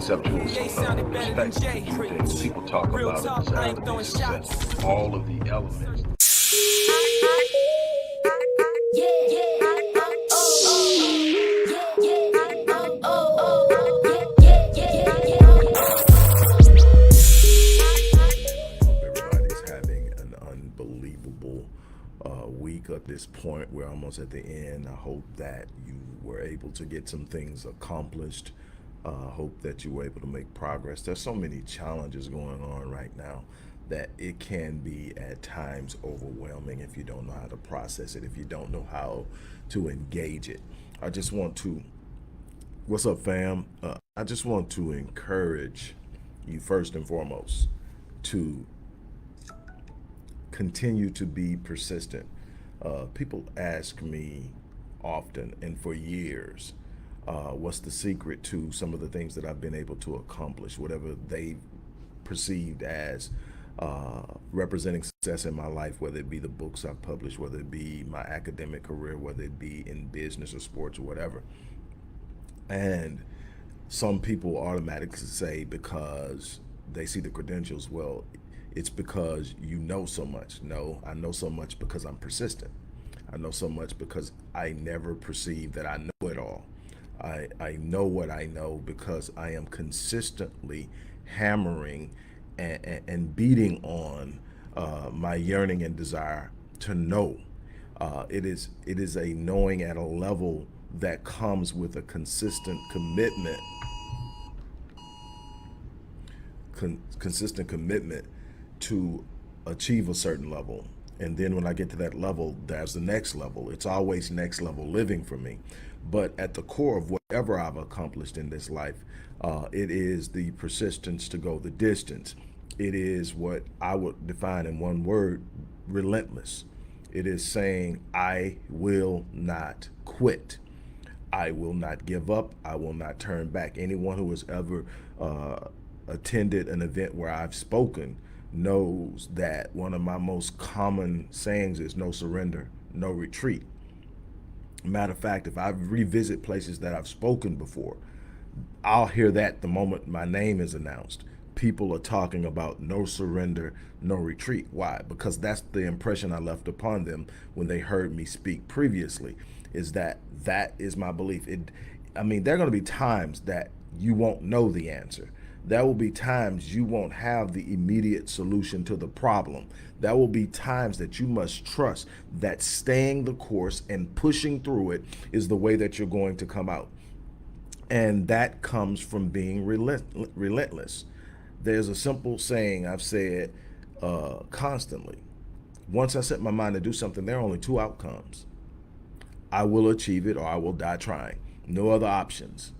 conceptual perspective to things. People talk about a desire to be successful, all of the elements. Everybody's having an unbelievable week at this point. We're almost at the end. I hope that you were able to get some things accomplished. Hope that you were able to make progress. There's so many challenges going on right now that it can be at times overwhelming if you don't know how to process it, if you don't know how to engage it. I just want to, what's up, fam? I just want to encourage you first and foremost to continue to be persistent. People ask me often and for years, what's the secret to some of the things that I've been able to accomplish, whatever they perceived as representing success in my life, whether it be the books I've published, whether it be my academic career, whether it be in business or sports or whatever. And some people automatically say, because they see the credentials, well, it's because you know so much. No, I know so much because I'm persistent. I know so much because I never perceive that I know it all. I know what I know because I am consistently hammering and beating on my yearning and desire to know. It is a knowing at a level that comes with a consistent commitment, to achieve a certain level. And then when I get to that level, there's the next level. It's always next level living for me. But at the core of whatever I've accomplished in this life, it is the persistence to go the distance. It is what I would define in one word: relentless. It is saying, I will not quit. I will not give up. I will not turn back. Anyone who has ever attended an event where I've spoken knows that one of my most common sayings is no surrender, no retreat. Matter of fact, if I revisit places that I've spoken before, I'll hear that the moment my name is announced. People are talking about no surrender, no retreat. Why? Because that's the impression I left upon them when they heard me speak previously, is that is my belief. There are going to be times that you won't know the answer. There will be times you won't have the immediate solution to the problem. There will be times that you must trust that staying the course and pushing through it is the way that you're going to come out. And that comes from being relentless. There's a simple saying I've said constantly. Once I set my mind to do something, there are only two outcomes. I will achieve it or I will die trying. No other options.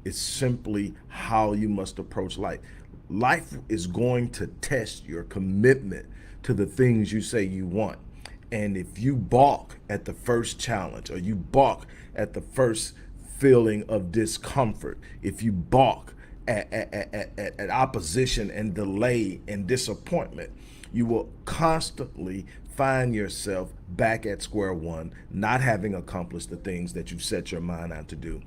It's simply how you must approach life. Life is going to test your commitment to the things you say you want. And if you balk at the first challenge, or you balk at the first feeling of discomfort, if you balk at opposition and delay and disappointment, you will constantly find yourself back at square one, not having accomplished the things that you've set your mind out to do.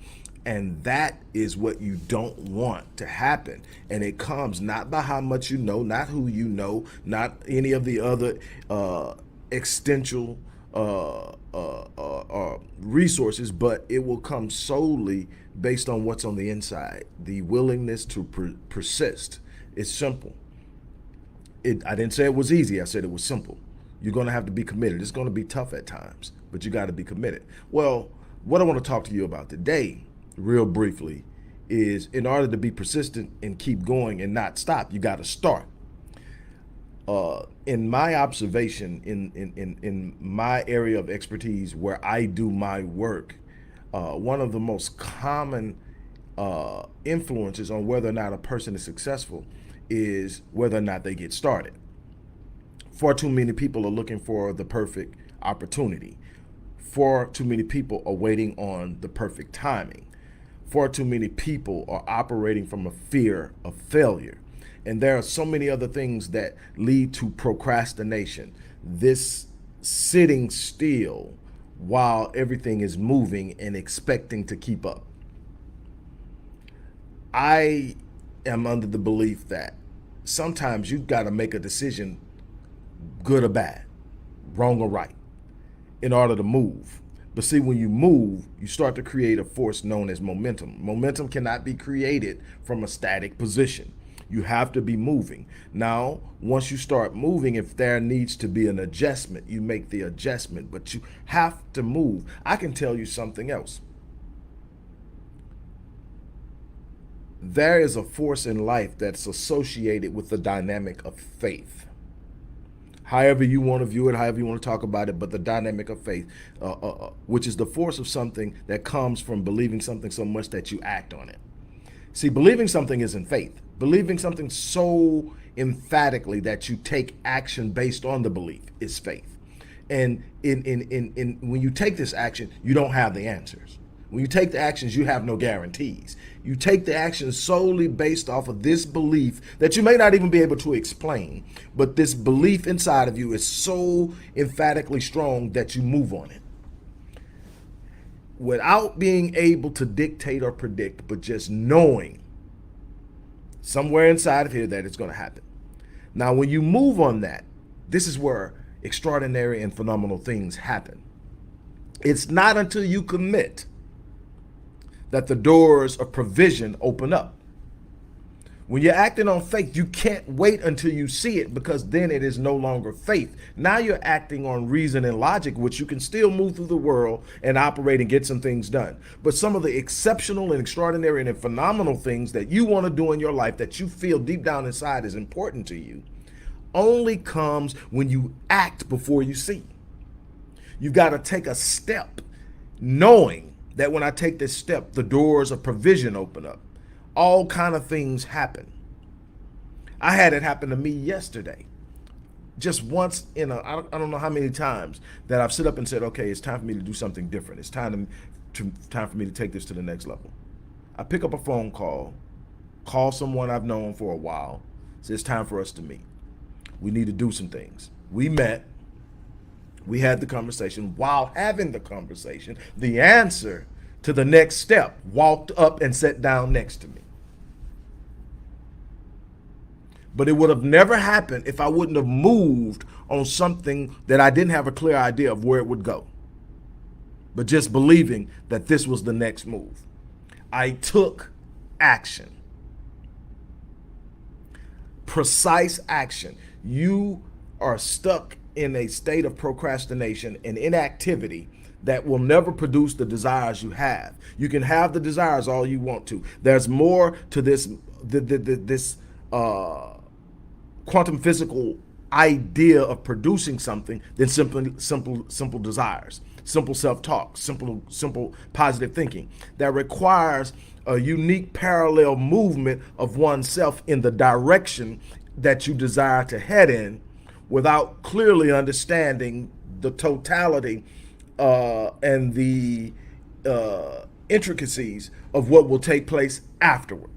And that is what you don't want to happen. And it comes not by how much you know, not who you know, not any of the other existential resources, but it will come solely based on what's on the inside, the willingness to persist. It's simple. I didn't say it was easy. I said it was simple. You're going to have to be committed. It's going to be tough at times, but you got to be committed. Well, what I want to talk to you about today, real briefly, is in order to be persistent and keep going and not stop, you got to start. In my observation, in my area of expertise where I do my work, one of the most common influences on whether or not a person is successful is whether or not they get started. Far too many people are looking for the perfect opportunity. Far too many people are waiting on the perfect timing. Far too many people are operating from a fear of failure. And there are so many other things that lead to procrastination. This sitting still while everything is moving and expecting to keep up. I am under the belief that sometimes you've got to make a decision, good or bad, wrong or right, in order to move. But see, when you move, you start to create a force known as momentum. Momentum cannot be created from a static position. You have to be moving. Now, once you start moving, if there needs to be an adjustment, you make the adjustment, but you have to move. I can tell you something else. There is a force in life that's associated with the dynamic of faith. However you want to view it, however you want to talk about it, but the dynamic of faith, which is the force of something that comes from believing something so much that you act on it. See, believing something isn't faith. Believing something so emphatically that you take action based on the belief is faith. And when you take this action, you don't have the answers. When you take the actions, you have no guarantees. You take the actions solely based off of this belief that you may not even be able to explain, but this belief inside of you is so emphatically strong that you move on it. Without being able to dictate or predict, but just knowing somewhere inside of here that it's going to happen. Now, when you move on that, this is where extraordinary and phenomenal things happen. It's not until you commit that the doors of provision open up. When you're acting on faith, you can't wait until you see it, because then it is no longer faith. Now you're acting on reason and logic, which you can still move through the world and operate and get some things done. But some of the exceptional and extraordinary and phenomenal things that you want to do in your life that you feel deep down inside is important to you only comes when you act before you see. You've got to take a step knowing that when I take this step, the doors of provision open up. All kind of things happen. I had it happen to me yesterday. Just once I don't know how many times that I've stood up and said, okay, it's time for me to do something different. It's time for me to take this to the next level. I pick up a phone call someone I've known for a while, say it's time for us to meet. We need to do some things. We met. We had the conversation. While having the conversation, the answer to the next step walked up and sat down next to me. But it would have never happened if I wouldn't have moved on something that I didn't have a clear idea of where it would go, but just believing that this was the next move. I took action. Precise action. You are stuck in a state of procrastination and inactivity that will never produce the desires you have. You can have the desires all you want to. There's more to this quantum physical idea of producing something than simple desires, simple self-talk, simple positive thinking. That requires a unique parallel movement of oneself in the direction that you desire to head in, without clearly understanding the totality and the intricacies of what will take place afterward.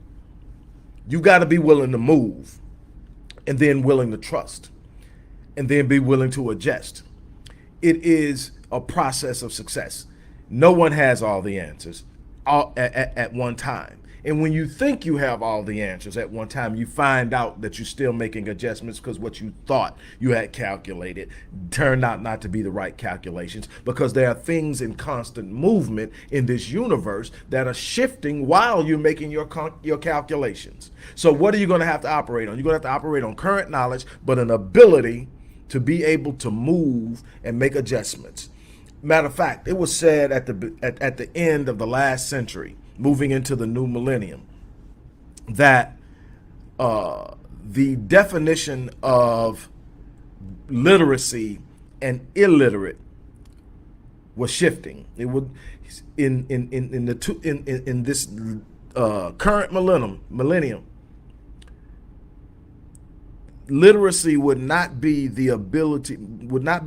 You got to be willing to move, and then willing to trust, and then be willing to adjust. It is a process of success. No one has all the answers at one time. And when you think you have all the answers at one time, you find out that you're still making adjustments because what you thought you had calculated turned out not to be the right calculations, because there are things in constant movement in this universe that are shifting while you're making your calculations. So what are you going to have to operate on? You're going to have to operate on current knowledge, but an ability to be able to move and make adjustments. Matter of fact, it was said at the end of the last century, moving into the new millennium, that the definition of literacy and illiterate was shifting. It would in this current millennium, literacy would not be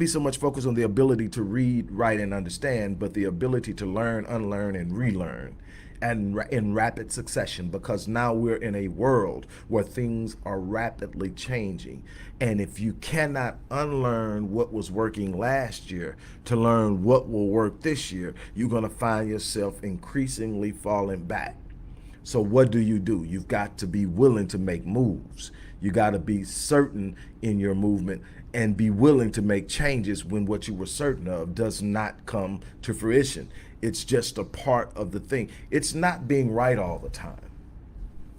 so much focused on the ability to read, write, and understand, but the ability to learn, unlearn, and relearn, and in rapid succession, because now we're in a world where things are rapidly changing. And if you cannot unlearn what was working last year to learn what will work this year, you're going to find yourself increasingly falling back. So what do? You've got to be willing to make moves. You got to be certain in your movement and be willing to make changes when what you were certain of does not come to fruition. It's just a part of the thing. It's not being right all the time.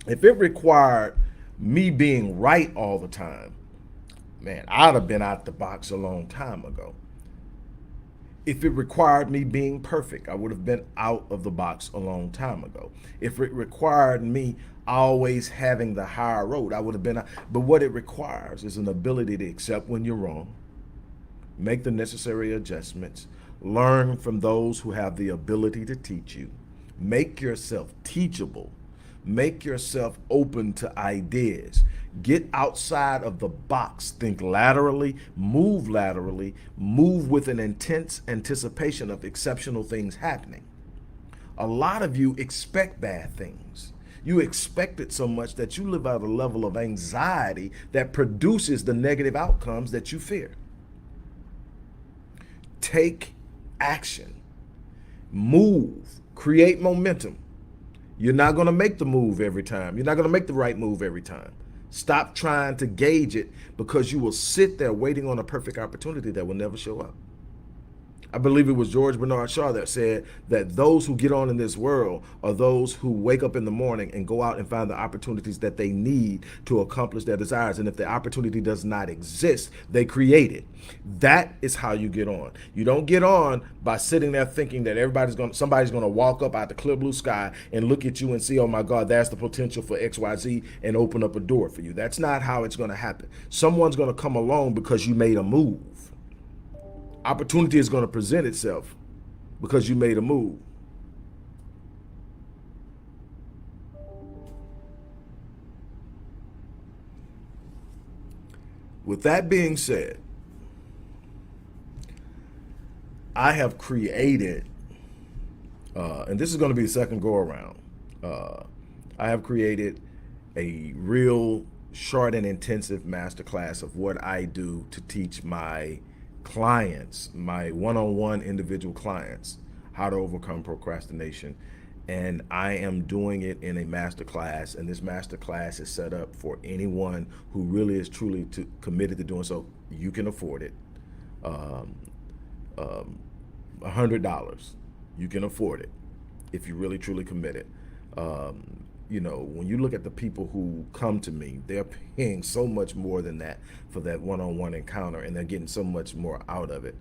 If it required me being right all the time, man, I'd have been out the box a long time ago. If it required me being perfect, I would have been out of the box a long time ago. If it required me always having the higher road, I would have been out. But what it requires is an ability to accept when you're wrong, make the necessary adjustments, learn from those who have the ability to teach you, make yourself teachable, make yourself open to ideas. Get outside of the box. Think laterally, move with an intense anticipation of exceptional things happening. A lot of you expect bad things. You expect it so much that you live at a level of anxiety that produces the negative outcomes that you fear. Take action. Move. Create momentum. You're not going to make the move every time. You're not going to make the right move every time. Stop trying to gauge it, because you will sit there waiting on a perfect opportunity that will never show up. I believe it was George Bernard Shaw that said that those who get on in this world are those who wake up in the morning and go out and find the opportunities that they need to accomplish their desires. And if the opportunity does not exist, they create it. That is how you get on. You don't get on by sitting there thinking that somebody's going to walk up out the clear blue sky and look at you and see, oh my God, that's the potential for XYZ, and open up a door for you. That's not how it's going to happen. Someone's going to come along because you made a move. Opportunity is going to present itself because you made a move. With that being said, I have created, and this is going to be the second go around, I have created a real short and intensive masterclass of what I do to teach my clients, my one-on-one individual clients, how to overcome procrastination. And I am doing it in a masterclass, and this masterclass is set up for anyone who really is truly committed to doing so. You can afford it. $100. You can afford it if you really truly committed. When you look at the people who come to me, they're paying so much more than that for that one-on-one encounter, and they're getting so much more out of it.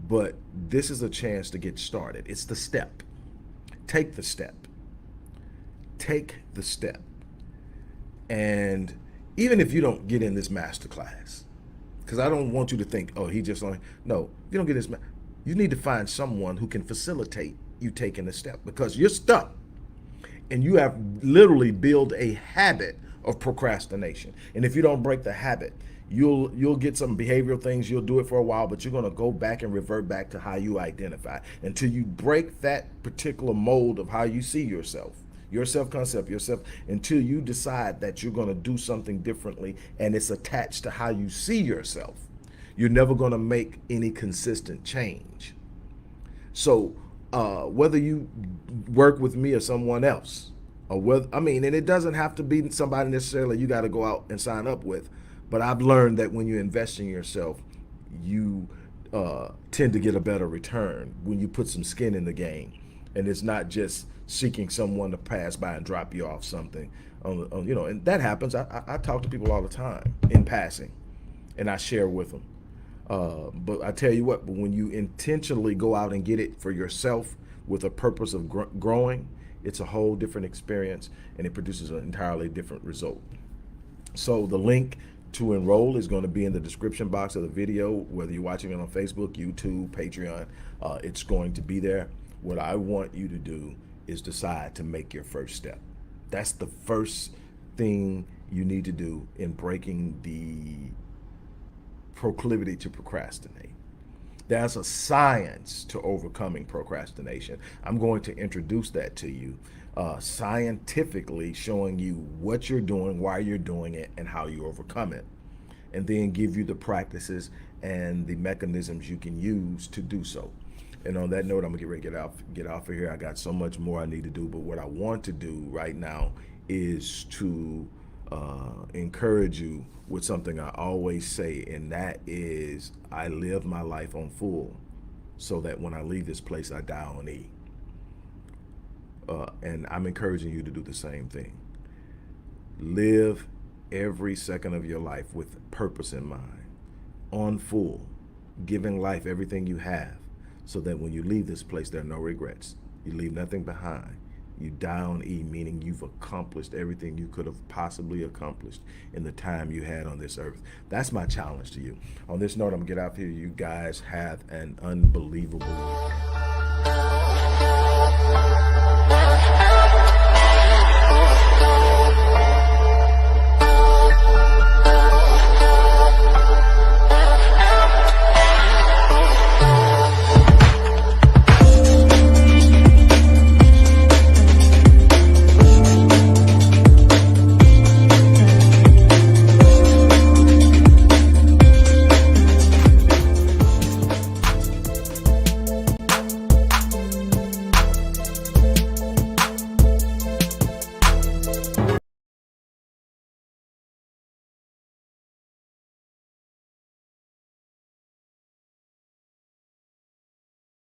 But this is a chance to get started. It's the step. Take the step. Take the step. And even if you don't get in this masterclass, because I don't want you to think, oh, he just only, no, if you don't get this, you need to find someone who can facilitate you taking the step, because you're stuck. And you have literally built a habit of procrastination. And if you don't break the habit, you'll get some behavioral things. You'll do it for a while, but you're going to go back and revert back to how you identify until you break that particular mold of how you see yourself, your self-concept, until you decide that you're going to do something differently and it's attached to how you see yourself. You're never going to make any consistent change. So whether you work with me or someone else, and it doesn't have to be somebody necessarily you got to go out and sign up with, but I've learned that when you invest in yourself, you tend to get a better return when you put some skin in the game, and it's not just seeking someone to pass by and drop you off something, and that happens. I talk to people all the time in passing, and I share with them. But I tell you what, when you intentionally go out and get it for yourself with a purpose of growing, it's a whole different experience, and it produces an entirely different result. So the link to enroll is going to be in the description box of the video, whether you're watching it on Facebook, YouTube, Patreon, it's going to be there. What I want you to do is decide to make your first step. That's the first thing you need to do in breaking the proclivity to procrastinate. There's a science to overcoming procrastination. I'm going to introduce that to you, scientifically showing you what you're doing, why you're doing it, and how you overcome it, and then give you the practices and the mechanisms you can use to do so. And on that note, I'm gonna get ready to get off of here. I got so much more I need to do, but what I want to do right now is to encourage you with something I always say, and that is I live my life on full so that when I leave this place, I die on E. And I'm encouraging you to do the same thing. Live every second of your life with purpose in mind, on full, giving life everything you have, so that when you leave this place, there are no regrets. You leave nothing behind. You die on E, meaning you've accomplished everything you could have possibly accomplished in the time you had on this earth. That's my challenge to you. On this note, I'm gonna get out here. You guys have an unbelievable